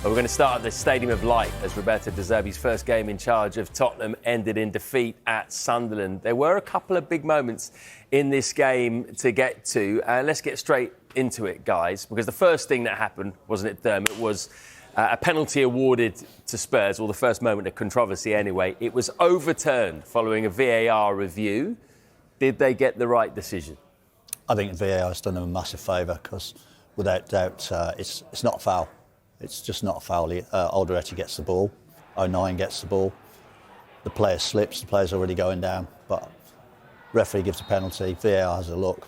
We're going to start at the Stadium of Light as Roberto De Zerbi's first game in charge of Tottenham ended in defeat at Sunderland. There were a couple of big moments in this game to get to. Let's get straight into it, guys, because the first thing that happened, wasn't it, Dermot, was a penalty awarded to Spurs, or the first moment of controversy anyway. It was overturned following a VAR review. Did they get the right decision? I think VAR has done them a massive favour because, without doubt, it's not a foul. It's just not a foul. Alderete gets the ball, 09 gets the ball, the player slips, the player's already going down, but referee gives a penalty, VAR has a look,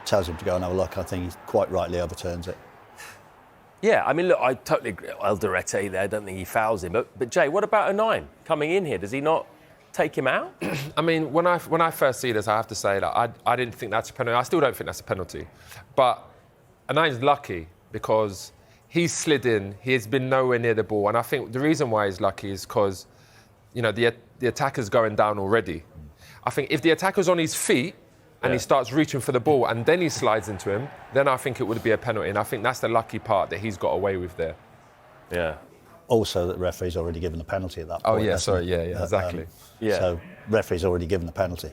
tells him to go and have a look. I think he quite rightly overturns it. Yeah, I mean, look, I totally agree. Alderete there, I don't think he fouls him. But Jay, what about 09 coming in here? Does he not take him out? I mean, when I first see this, I have to say that I didn't think that's a penalty. I still don't think that's a penalty. But 09's lucky because he's slid in, he's been nowhere near the ball. And I think the reason why he's lucky is because, you know, the attacker's going down already. I think if the attacker's on his feet and he starts reaching for the ball and then he slides into him, then I think it would be a penalty. And I think that's the lucky part that he's got away with there. Yeah. Also, that referee's already given the penalty at that point. Oh, yeah, sorry, yeah, exactly. So, referee's already given the penalty,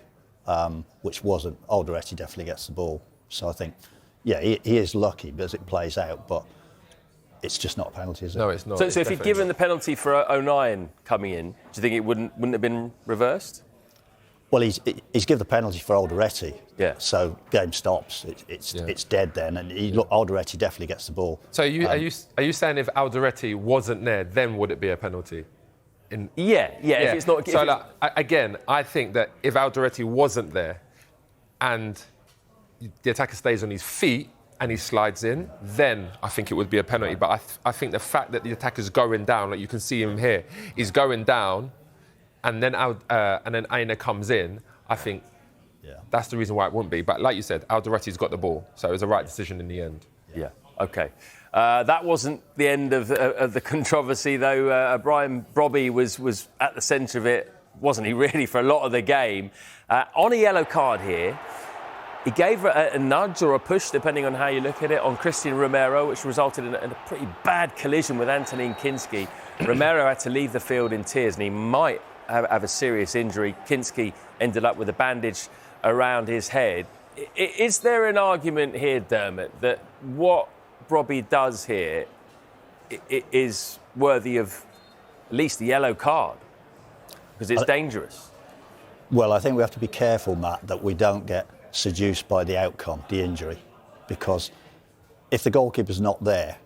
which wasn't. Alderete definitely gets the ball. So I think, yeah, he is lucky as it plays out, but it's just not a penalty, is it? No, it's not. So if he'd given the penalty for 09 coming in, do you think it wouldn't have been reversed? Well, he's given the penalty for Alderete. Yeah. So game stops. It's dead then, and Alderete definitely gets the ball. So are you saying if Alderete wasn't there, then would it be a penalty? Yeah. If it's not. Again, I think that if Alderete wasn't there, and the attacker stays on his feet and he slides in, then I think it would be a penalty. But I think the fact that the attacker's going down, like you can see him here, he's going down, and then Aina comes in, I think that's the reason why it wouldn't be. But like you said, Alderete's got the ball, so it was the right decision in the end. Yeah, OK. That wasn't the end of the controversy, though. Brian Brobbey was at the centre of it, wasn't he, really, for a lot of the game. On a yellow card here, he gave a nudge or a push, depending on how you look at it, on Christian Romero, which resulted in a pretty bad collision with Antonin Kinski. Romero had to leave the field in tears, and he might have a serious injury. Kinski ended up with a bandage around his head. Is there an argument here, Dermot, that what Brobbey does here is worthy of at least a yellow card? Because it's dangerous. Well, I think we have to be careful, Matt, that we don't get seduced by the outcome, the injury. Because if the goalkeeper's not there,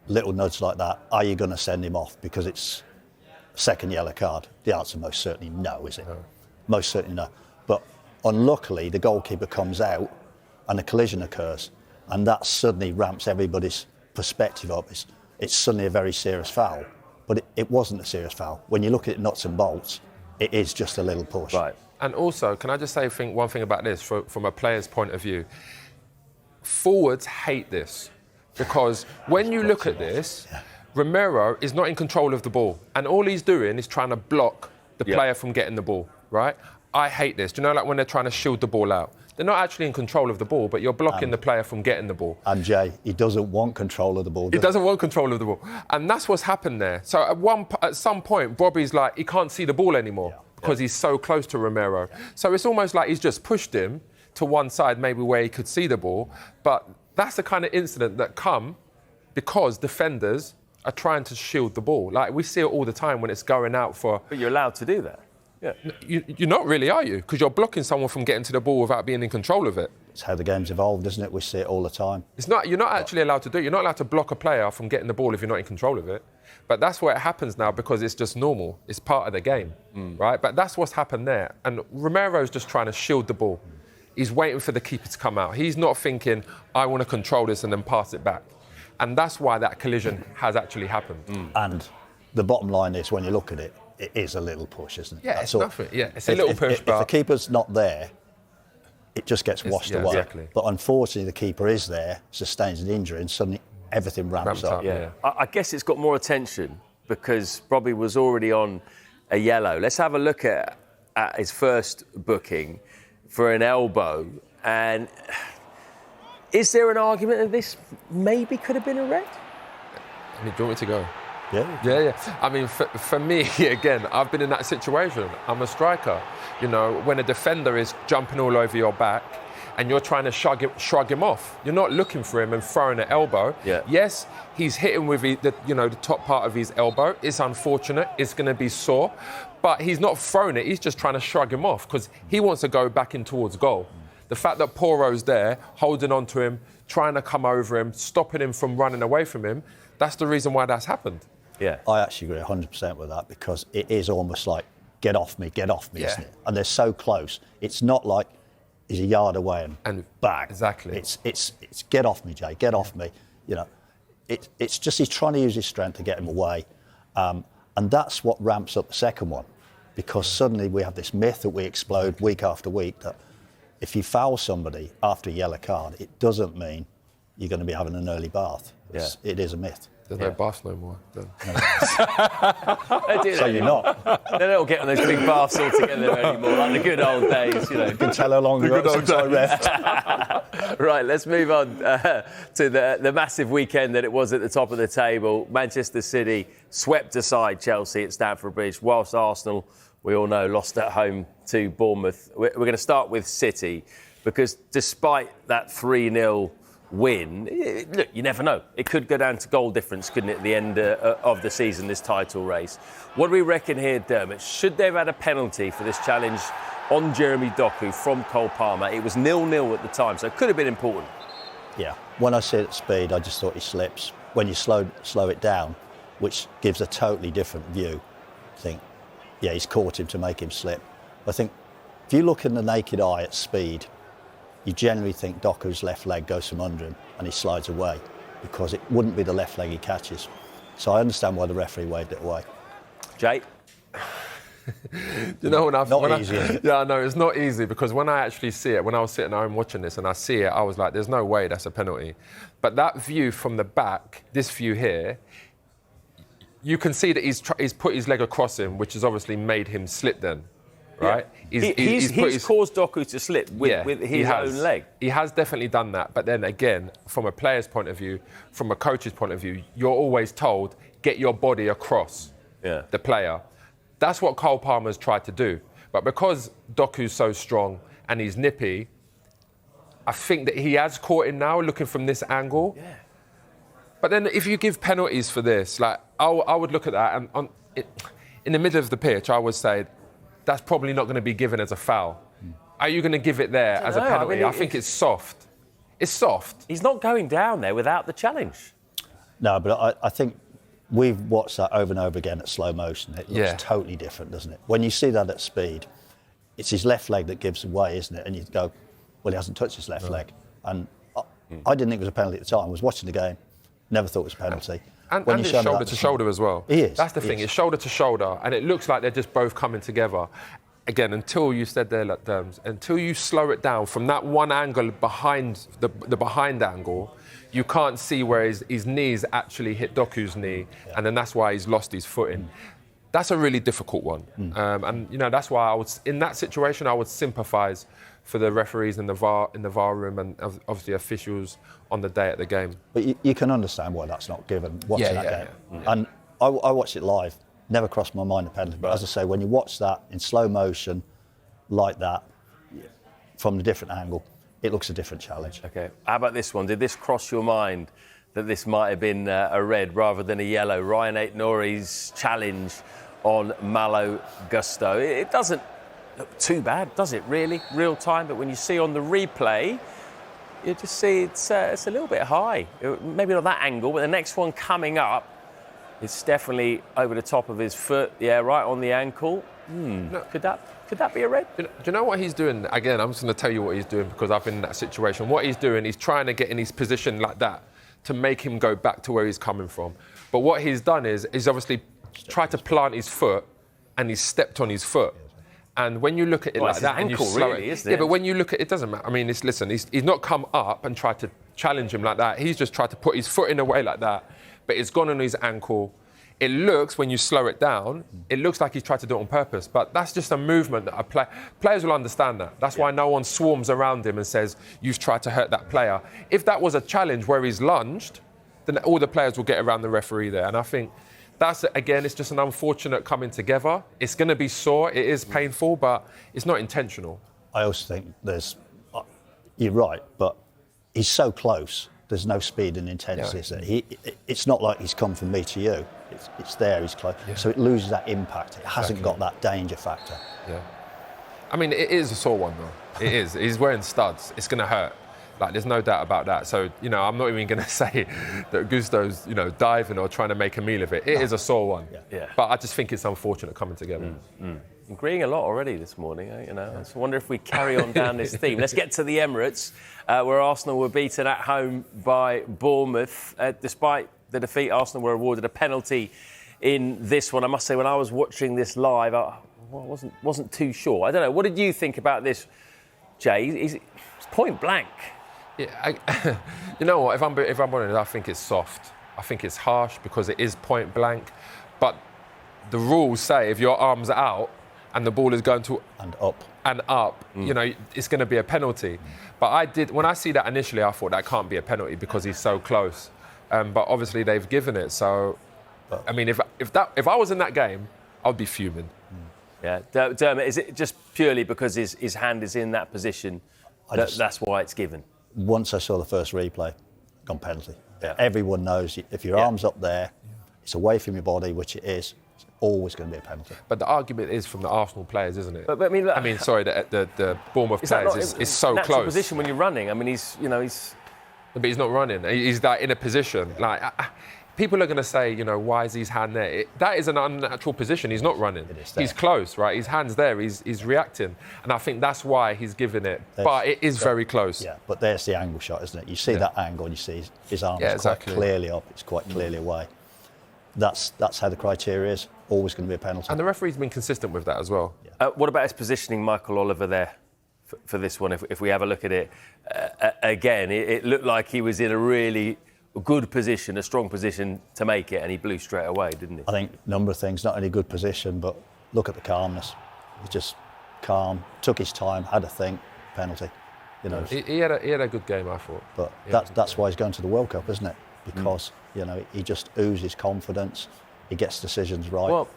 little nudge like that, are you going to send him off because it's second yellow card? The answer most certainly no, is it? No. Most certainly no. But unluckily, the goalkeeper comes out and a collision occurs, and that suddenly ramps everybody's perspective up. It's suddenly a very serious foul, but it wasn't a serious foul. When you look at it nuts and bolts, it is just a little push. Right. And also, can I just say one thing about this from a player's point of view? Forwards hate this because when you look at this, Romero is not in control of the ball, and all he's doing is trying to block the player from getting the ball, right? I hate this. Do you know, like when they're trying to shield the ball out? They're not actually in control of the ball, but you're blocking the player from getting the ball. And Jay, he doesn't want control of the ball. He doesn't want control of the ball. And that's what's happened there. So at some point, Brobbey's like, he can't see the ball anymore because he's so close to Romero. So it's almost like he's just pushed him to one side, maybe where he could see the ball. But that's the kind of incident that come because defenders are trying to shield the ball. Like, we see it all the time when it's going out for... But you're allowed to do that. Yeah. You're not really, are you? Because you're blocking someone from getting to the ball without being in control of it. It's how the game's evolved, isn't it? We see it all the time. You're not actually allowed to do it. You're not allowed to block a player from getting the ball if you're not in control of it. But that's where it happens now because it's just normal. It's part of the game, right? But that's what's happened there. And Romero's just trying to shield the ball. He's waiting for the keeper to come out. He's not thinking, I want to control this and then pass it back. And that's why that collision has actually happened. And the bottom line is, when you look at it, it is a little push, isn't it? Yeah, it's nothing. Yeah, it's a little push. If the keeper's not there, it just gets washed away. Exactly. But unfortunately, the keeper is there, sustains an injury, and suddenly everything ramps up. Yeah. I guess it's got more attention because Brobbey was already on a yellow. Let's have a look at his first booking for an elbow. And is there an argument that this maybe could have been a red? Do you want me to go? Yeah. I mean, for me, again, I've been in that situation. I'm a striker. You know, when a defender is jumping all over your back and you're trying to shrug him off, you're not looking for him and throwing an elbow. Yeah. Yes, he's hitting with the top part of his elbow. It's unfortunate. It's going to be sore. But he's not throwing it. He's just trying to shrug him off because he wants to go back in towards goal. The fact that Poro's there, holding on to him, trying to come over him, stopping him from running away from him, that's the reason why that's happened. Yeah. I actually agree 100% with that because it is almost like, get off me, isn't it? And they're so close. It's not like he's a yard away and bang. Exactly. It's get off me, Jay, get off me. You know, it's just he's trying to use his strength to get him away. And that's what ramps up the second one because suddenly we have this myth that we explode week after week that if you foul somebody after a yellow card, it doesn't mean you're going to be having an early bath. It is a myth. There's no baths no more. So you're not. They don't get on those big baths all together anymore, like the good old days, you know. You can tell how long ago since I left. Right, let's move on to the massive weekend that it was at the top of the table. Manchester City swept aside Chelsea at Stamford Bridge, whilst Arsenal, we all know, lost at home to Bournemouth. We're going to start with City because despite that 3-0 win, look, you never know. It could go down to goal difference, couldn't it, at the end of the season, this title race. What do we reckon here, Dermot? Should they have had a penalty for this challenge on Jeremy Doku from Cole Palmer? It was 0-0 at the time, so it could have been important. Yeah. When I see it at speed, I just thought he slips. When you slow it down, which gives a totally different view, I think, yeah, he's caught him to make him slip. I think if you look in the naked eye at speed, you generally think Doku's left leg goes from under him and he slides away because it wouldn't be the left leg he catches. So I understand why the referee waved it away. Jay? You know, Easy, is it? Yeah, I know, it's not easy because when I actually see it, when I was sitting at home watching this and I see it, I was like, there's no way that's a penalty. But that view from the back, this view here, you can see that he's put his leg across him, which has obviously made him slip then. Right? Yeah. He's caused Doku to slip with his own leg. He has definitely done that. But then again, from a player's point of view, from a coach's point of view, you're always told, get your body across the player. That's what Cole Palmer's tried to do. But because Doku's so strong and he's nippy, I think that he has caught him now, looking from this angle. Yeah. But then if you give penalties for this, like I would look at that and in the middle of the pitch, I would say, that's probably not going to be given as a foul. Are you going to give it there as a penalty? I think it's soft. It's soft. He's not going down there without the challenge. No, but I think we've watched that over and over again at slow motion. It looks totally different, doesn't it? When you see that at speed, it's his left leg that gives away, isn't it? And you go, well, he hasn't touched his left leg. And I didn't think it was a penalty at the time. I was watching the game, never thought it was a penalty. And it's shoulder to shoulder as well. He is. That's the thing. It's shoulder to shoulder, and it looks like they're just both coming together. Again, until you said there, like Derms, until you slow it down from that one angle behind the behind angle, you can't see where his knees actually hit Doku's knee, and then that's why he's lost his footing. That's a really difficult one, and you know that's why in that situation I would sympathise for the referees in the VAR room and obviously officials on the day at the game. But you can understand why that's not given watching that game. Yeah. And I watched it live. Never crossed my mind a penalty. But as I say, when you watch that in slow motion, like that, from a different angle, it looks a different challenge. Okay. How about this one? Did this cross your mind that this might have been a red rather than a yellow? Ryan Atori's challenge on Malo Gusto. It doesn't look too bad, does it, really? Real time. But when you see on the replay, you just see it's a little bit high. Maybe not that angle, but the next one coming up, it's definitely over the top of his foot. Yeah, right on the ankle. No. Could that be a red? Do you know what he's doing? Again, I'm just going to tell you what he's doing because I've been in that situation. What he's doing, he's trying to get in his position like that to make him go back to where he's coming from. But what he's done is he's obviously tried to plant his foot and he's stepped on his foot. And when you look at it like that, and you slow really, it, isn't it? But when you look at it, doesn't matter. I mean, he's not come up and tried to challenge him like that. He's just tried to put his foot in a way like that, but it's gone on his ankle. It looks, when you slow it down, it looks like he's tried to do it on purpose. But that's just a movement that players will understand that. That's why no one swarms around him and says, you've tried to hurt that player. If that was a challenge where he's lunged, then all the players will get around the referee there. And I think that's, again, it's just an unfortunate coming together. It's going to be sore, it is painful, but it's not intentional. I also think you're right, but he's so close. There's no speed and intensity. It's not like he's come from me to you. It's there, he's close. Yeah. So it loses that impact. It hasn't got that danger factor. Yeah. I mean, it is a sore one, though. It is. He's wearing studs. It's going to hurt. Like, there's no doubt about that. So, I'm not even going to say that Gusto's, diving or trying to make a meal of it. It is a sore one. Yeah. But I just think it's unfortunate coming together. Agreeing a lot already this morning, I just wonder if we carry on down this theme. Let's get to the Emirates, where Arsenal were beaten at home by Bournemouth. Despite the defeat, Arsenal were awarded a penalty in this one. I must say, when I was watching this live, I wasn't too sure. I don't know. What did you think about this, Jay? It's point blank. Yeah, you know what? If I'm honest, I think it's soft. I think it's harsh because it is point blank. But the rules say if your arm's out and the ball is going to and up, it's going to be a penalty. But when I see that initially, I thought that can't be a penalty because he's so close. But obviously they've given it. So, I mean, if I was in that game, I'd be fuming. Yeah, Dermot, is it just purely because his hand is in that position that's why it's given? Once I saw the first replay, gone penalty. Yeah. Everyone knows if your arm's up there, it's away from your body, which it is. It's always going to be a penalty. But the argument is from the Arsenal players, isn't it? But I mean, the Bournemouth players is so close. Position when you're running. I mean, he's. But he's not running. He's that in a position. Like, people are going to say, why is his hand there? That is an unnatural position. He's not running. He's close, right? His hand's there. He's reacting. And I think that's why he's given it. But it is very close. Yeah, but there's the angle shot, isn't it? You see that angle and you see his arm is quite clearly up. It's quite clearly away. That's how the criteria is. Always going to be a penalty. And the referee's been consistent with that as well. Yeah. What about his positioning, Michael Oliver, there for this one? If we have a look at it again, it looked like he was in a really good position, a strong position to make it, and he blew straight away, didn't he? I think a number of things, not only good position, but look at the calmness. He's just calm, took his time, had a think, penalty. He had a good game, I thought. But that's why he's going to the World Cup, isn't it? Because he just oozes confidence. He gets decisions right. Well,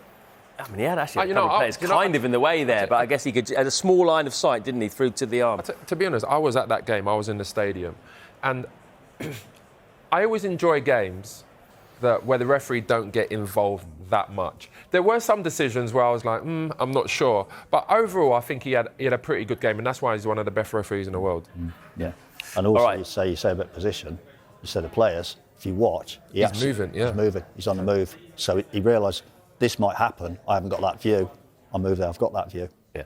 I mean, he had actually a couple of players kind of in the way there, but I guess he had a small line of sight, didn't he, through to the arm? To be honest, I was at that game. I was in the stadium, and I always enjoy games where the referee don't get involved that much. There were some decisions where I was like, I'm not sure. But overall, I think he had a pretty good game, and that's why he's one of the best referees in the world. Yeah. And also, you say about position, you say the players, if you watch, he's moving, he's moving, he's on the move. So he realised this might happen, I haven't got that view, I'll move there, I've got that view. Yeah.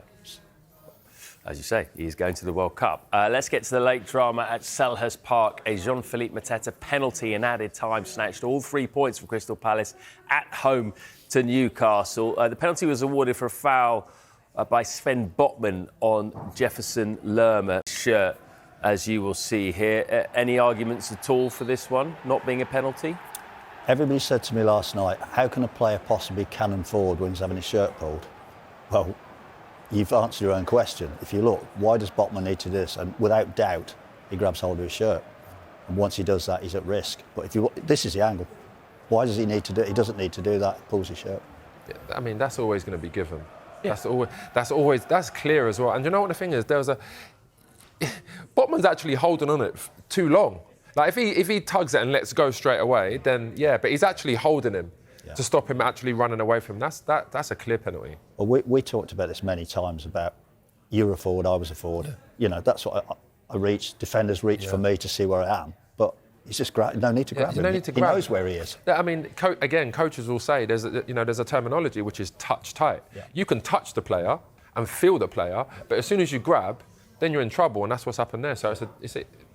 As you say, he's going to the World Cup. Let's get to the late drama at Selhurst Park. A Jean-Philippe Mateta penalty in added time snatched all 3 points from Crystal Palace at home to Newcastle. The penalty was awarded for a foul by Sven Botman on Jefferson Lerma's shirt, as you will see here. Any arguments at all for this one not being a penalty? Everybody said to me last night, how can a player possibly cannon forward when he's having his shirt pulled? Well, you've answered your own question. If you look, why does Botman need to do this? And without doubt, he grabs hold of his shirt. And once he does that, he's at risk. But this is the angle. Why does he need to do it? He doesn't need to do that. He pulls his shirt. Yeah, I mean, that's always going to be given. Yeah. That's clear as well. And you know what the thing is? Botman's actually holding on it too long. Like, if he tugs it and lets go straight away, then but he's actually holding him to stop him actually running away from him. That's a clear penalty. Well, we talked about this many times about you were a forward, I was a forward. Yeah. That's what I reach. Defenders reach for me to see where I am, but he's just no need to grab him. He knows where he is. I mean, again, coaches will say there's a terminology which is touch tight. Yeah. You can touch the player and feel the player, but as soon as you grab, then you're in trouble, and that's what's happened there. So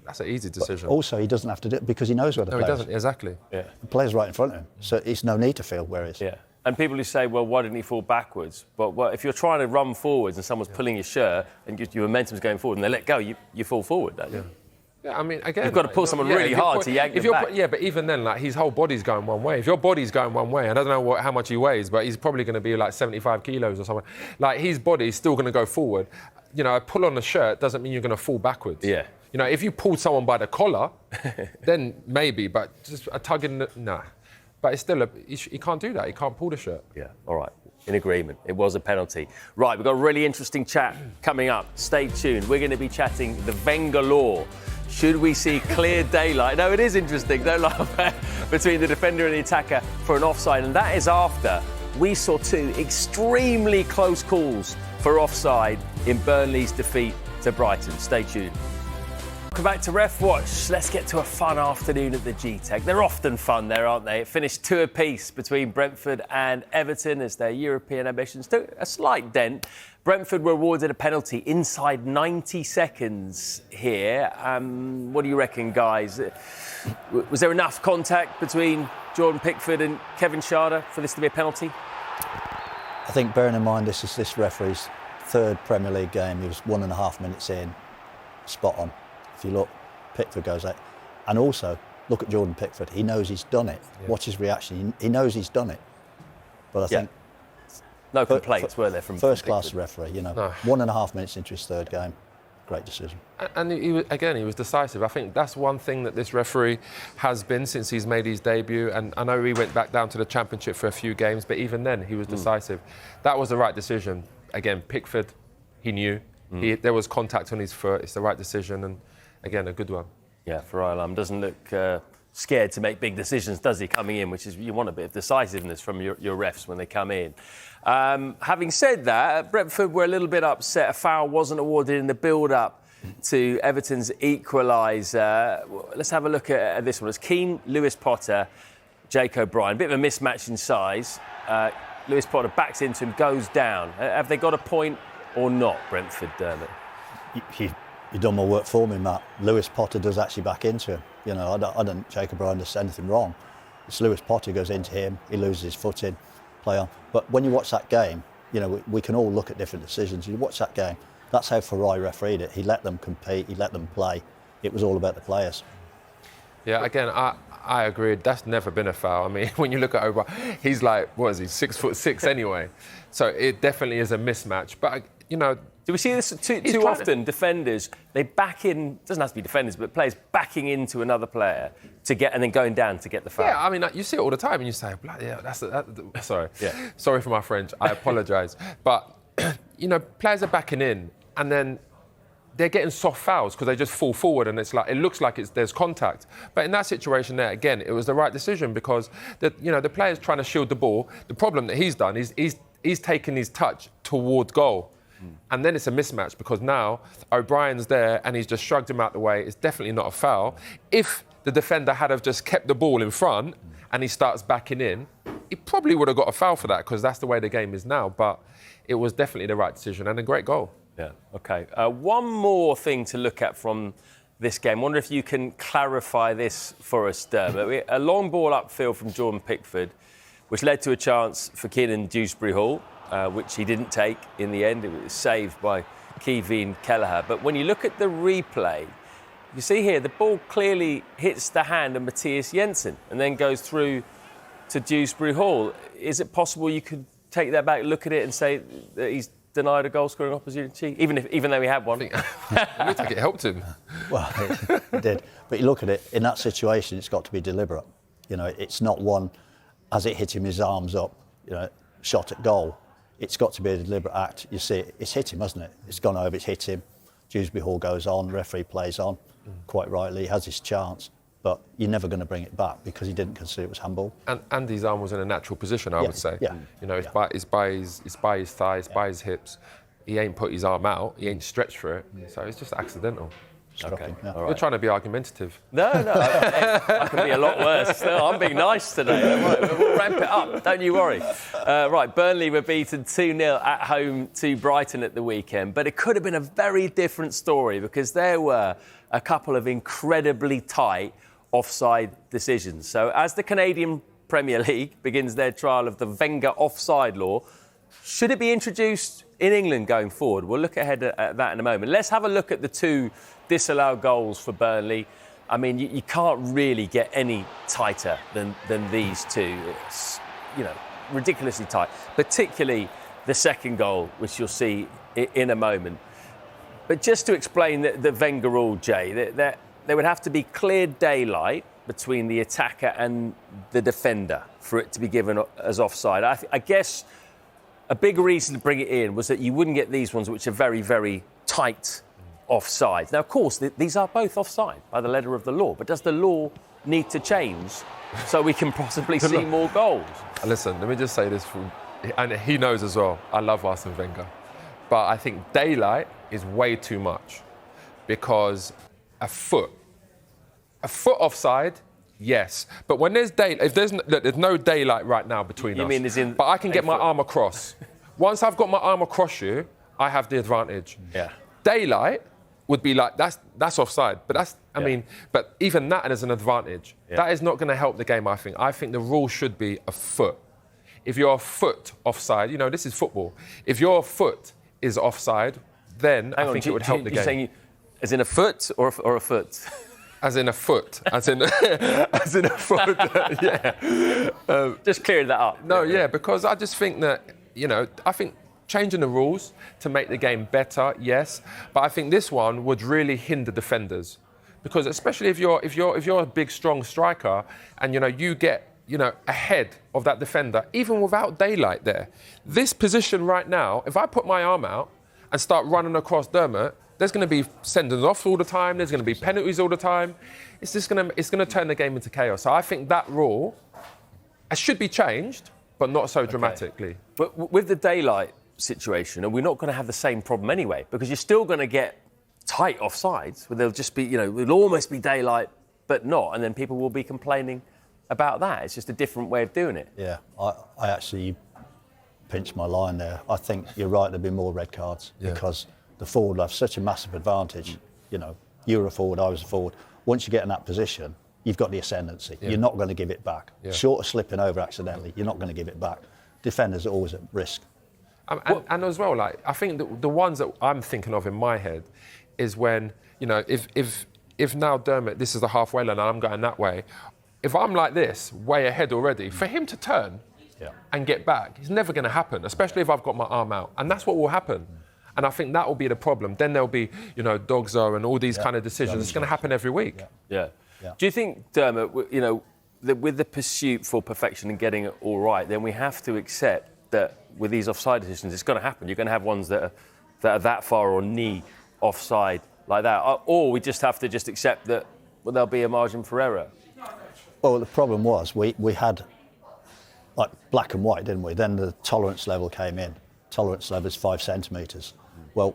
that's an easy decision. But also, he doesn't have to do it because he knows where the player is. No, he doesn't, exactly. Yeah. The player's right in front of him, so it's no need to feel where he is. Yeah. And people who say, well, why didn't he fall backwards? But if you're trying to run forwards and someone's pulling your shirt and your momentum's going forward and they let go, you fall forward, don't you? Yeah, I mean, again... You've got to pull someone really hard to yank them back. Yeah, but even then, like, his whole body's going one way. If your body's going one way, and I don't know how much he weighs, but he's probably going to be like 75 kilos or something. Like, his body's still going to go forward. A pull on the shirt doesn't mean you're going to fall backwards. Yeah. If you pull someone by the collar, then maybe, but just a tug in the... Nah. But it's still, he can't do that. He can't pull the shirt. Yeah, all right. In agreement. It was a penalty. Right, we've got a really interesting chat coming up. Stay tuned. We're going to be chatting the Wenger law. Should we see clear daylight? No, it is interesting. Don't laugh. Between the defender and the attacker for an offside. And that is after we saw two extremely close calls for offside in Burnley's defeat to Brighton. Stay tuned. Welcome back to Ref Watch. Let's get to a fun afternoon at the G-Tech. They're often fun there, aren't they? It finished 2 apiece between Brentford and Everton as their European ambitions took a slight dent. Brentford were awarded a penalty inside 90 seconds here. What do you reckon, guys? Was there enough contact between Jordan Pickford and Kevin Schade for this to be a penalty? I think, bearing in mind this is this referee's 3rd Premier League game, he was 1.5 minutes in, spot on. If you look, Pickford goes out. And also, look at Jordan Pickford. He knows he's done it. Yeah. Watch his reaction. He knows he's done it. But I think... No complaints, were there, from first-class referee, you know. No. 1.5 minutes into his 3rd game. Great decision. And he was decisive. I think that's one thing that this referee has been since he's made his debut. And I know he went back down to the Championship for a few games, but even then, he was decisive. That was the right decision. Again, Pickford, he knew. There was contact on his foot. It's the right decision. And again, a good one. Yeah, Farai Lam doesn't look scared to make big decisions, does he, coming in, which is, you want a bit of decisiveness from your refs when they come in. Having said that, Brentford were a little bit upset. A foul wasn't awarded in the build-up to Everton's equaliser. Let's have a look at this one. It's Keane, Lewis Potter, Jake O'Brien. Bit of a mismatch in size. Lewis Potter backs into him, goes down. Have they got a point or not, Brentford, Dermot? You've done my work for me, Matt. Lewis Potter does actually back into him. You know, I don't Jake O'Brien does anything wrong. It's Lewis Potter goes into him, he loses his footing, play on. But when you watch that game, you know, we can all look at different decisions. You watch that game, that's how Farai refereed it. He let them compete, he let them play. It was all about the players. Yeah, again, I agree. That's never been a foul. I mean, when you look at O'Brien, he's like, what is he, 6'6" anyway. So it definitely is a mismatch. But, you know... Do we see this too often? Defenders, they back in, doesn't have to be defenders, but players backing into another player to get, and then going down to get the foul. Yeah, I mean, you see it all the time and you say, yeah, sorry. Yeah. Sorry for my French, I apologise. But, you know, players are backing in and then they're getting soft fouls because they just fall forward and it looks like there's contact. But in that situation there, again, it was the right decision because, the player's trying to shield the ball. The problem that he's done is he's taken his touch toward goal. And then it's a mismatch because now O'Brien's there and he's just shrugged him out the way. It's definitely not a foul. If the defender had have just kept the ball in front and he starts backing in, he probably would have got a foul for that because that's the way the game is now. But it was definitely the right decision and a great goal. Yeah, OK. One more thing to look at from this game. I wonder if you can clarify this for us, Dermot. A long ball upfield from Jordan Pickford, which led to a chance for Keenan Dewsbury Hall. Which he didn't take in the end. It was saved by Kevin Gallagher. But when you look at the replay, you see here the ball clearly hits the hand of Matthias Jensen and then goes through to Dewsbury Hall. Is it possible you could take that back, look at it and say that he's denied a goal-scoring opportunity, even though he had one? It looked like it helped him. Well, it did. But you look at it, in that situation, it's got to be deliberate. You know, it's not one, as it hit him, his arms up, shot at goal. It's got to be a deliberate act. You see, it's hit him, hasn't it? It's gone over, it's hit him. Dewsbury Hall goes on, referee plays on, quite rightly, he has his chance, but you're never going to bring it back because he didn't consider it was handball. And his arm was in a natural position, I would say. Yeah. It's by his thigh, it's by his hips. He ain't put his arm out, he ain't stretched for it, so it's just accidental. Okay. Yeah. You're trying to be argumentative. No, I can be a lot worse. No, I'm being nice today. We'll ramp it up, don't you worry. Right, Burnley were beaten 2-0 at home to Brighton at the weekend, but it could have been a very different story because there were a couple of incredibly tight offside decisions. So as the Canadian Premier League begins their trial of the Wenger offside law, should it be introduced in England going forward? We'll look ahead at that in a moment. Let's have a look at the 2 disallowed goals for Burnley. I mean, you can't really get any tighter than these 2. It's, ridiculously tight, particularly the second goal, which you'll see in a moment. But just to explain the Wenger rule, Jay, there would have to be clear daylight between the attacker and the defender for it to be given as offside. I guess a big reason to bring it in was that you wouldn't get these ones which are very, very tight offside. Now, of course, these are both offside by the letter of the law, but does the law need to change so we can possibly see more goals? Listen, let me just say this, and he knows as well, I love Arsene Wenger, but I think daylight is way too much, because a foot offside, yes, but when there's if there's no daylight right now between us. You mean as in? But I can get my arm across. Once I've got my arm across you, I have the advantage. Yeah. Daylight would be like that's offside, but I mean, but even that is an advantage. Yeah. That is not going to help the game. I think the rule should be a foot. If you're a foot offside, this is football. If your foot is offside, then I think it would help the game. Saying as in a foot or a foot? As in a foot, as in a foot. Yeah. Just clearing that up. No, yeah, because I just think that I think changing the rules to make the game better, yes, but I think this one would really hinder defenders, because especially if you're a big, strong striker and you get ahead of that defender, even without daylight there. This position right now, if I put my arm out and start running across Dermot, there's going to be sendings off all the time. There's going to be penalties all the time. It's going to turn the game into chaos. So I think that rule should be changed, but not so dramatically. But with the daylight situation, and we're not going to have the same problem anyway, because you're still going to get tight offsides where they'll just be, it'll almost be daylight, but not, and then people will be complaining about that. It's just a different way of doing it. Yeah, I actually pinched my line there. I think you're right, there'll be more red cards because the forward will have such a massive advantage. You're a forward, I was a forward. Once you get in that position, you've got the ascendancy. Yeah. You're not going to give it back. Yeah. Short of slipping over accidentally, you're not going to give it back. Defenders are always at risk. And as well, I think the ones that I'm thinking of in my head is when, if now Dermot, this is the halfway line and I'm going that way, if I'm like this, way ahead already, for him to turn and get back, it's never going to happen, especially if I've got my arm out. And that's what will happen. And I think that will be the problem. Then there'll be, Dogzo and all these kind of decisions. It's going to happen every week. Yeah. Do you think, Dermot, with the pursuit for perfection and getting it all right, then we have to accept that with these offside decisions, it's going to happen. You're going to have ones that are that far or knee offside like that. Or we just have to accept that there'll be a margin for error. Well, the problem was we had like black and white, didn't we? Then the tolerance level came in. Tolerance level is 5 centimetres. Well,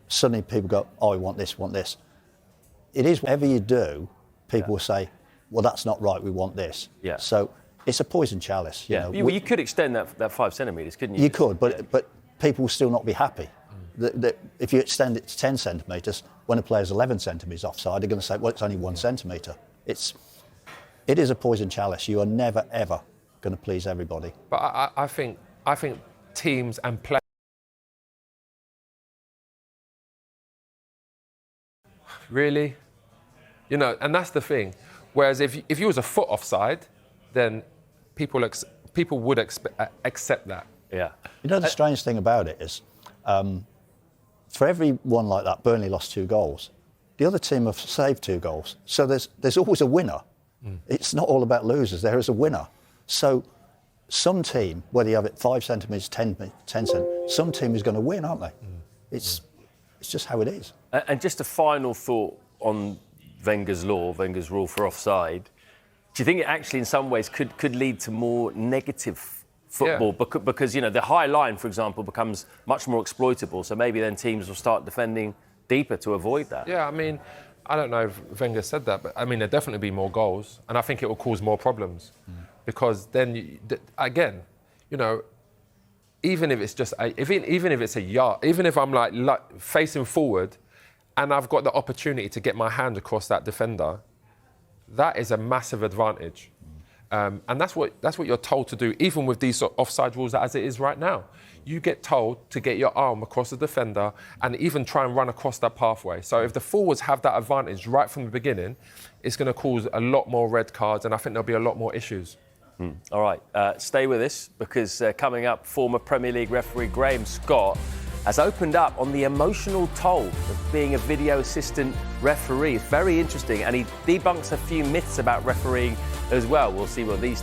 suddenly people go, I want this. It is whatever you do, people will say, well, that's not right, we want this. Yeah. So it's a poison chalice. You could extend that 5 centimetres, couldn't you? You could, but people will still not be happy. If you extend it to 10 centimetres, when a player's 11 centimetres offside, they're going to say, well, it's only 1 centimetre. It is a poison chalice. You are never, ever going to please everybody. But I think teams and players really, and that's the thing. Whereas if you was a foot offside, then people would accept that. Yeah. The strange thing about it is, for every one like that, Burnley lost 2 goals. The other team have saved 2 goals. So there's always a winner. It's not all about losers. There is a winner. So some team, whether you have it 5 centimetres, 10 centimetres, some team is going to win, aren't they? It's just how it is. And just a final thought on Wenger's rule for offside. Do you think it actually, in some ways, could lead to more negative football? Yeah. Because the high line, for example, becomes much more exploitable. So maybe then teams will start defending deeper to avoid that. Yeah, I don't know if Wenger said that, but there'll definitely be more goals, and I think it will cause more problems. Because then, again, even if it's just even if it's a yard, even if I'm like facing forward, and I've got the opportunity to get my hand across that defender, that is a massive advantage. And that's what you're told to do, even with these sort of offside rules as it is right now. You get told to get your arm across the defender and even try and run across that pathway. So if the forwards have that advantage right from the beginning, it's going to cause a lot more red cards, and I think there'll be a lot more issues. All right, stay with us, because coming up, former Premier League referee Graham Scott has opened up on the emotional toll of being a video assistant referee. It's very interesting, and he debunks a few myths about refereeing as well. We'll see what these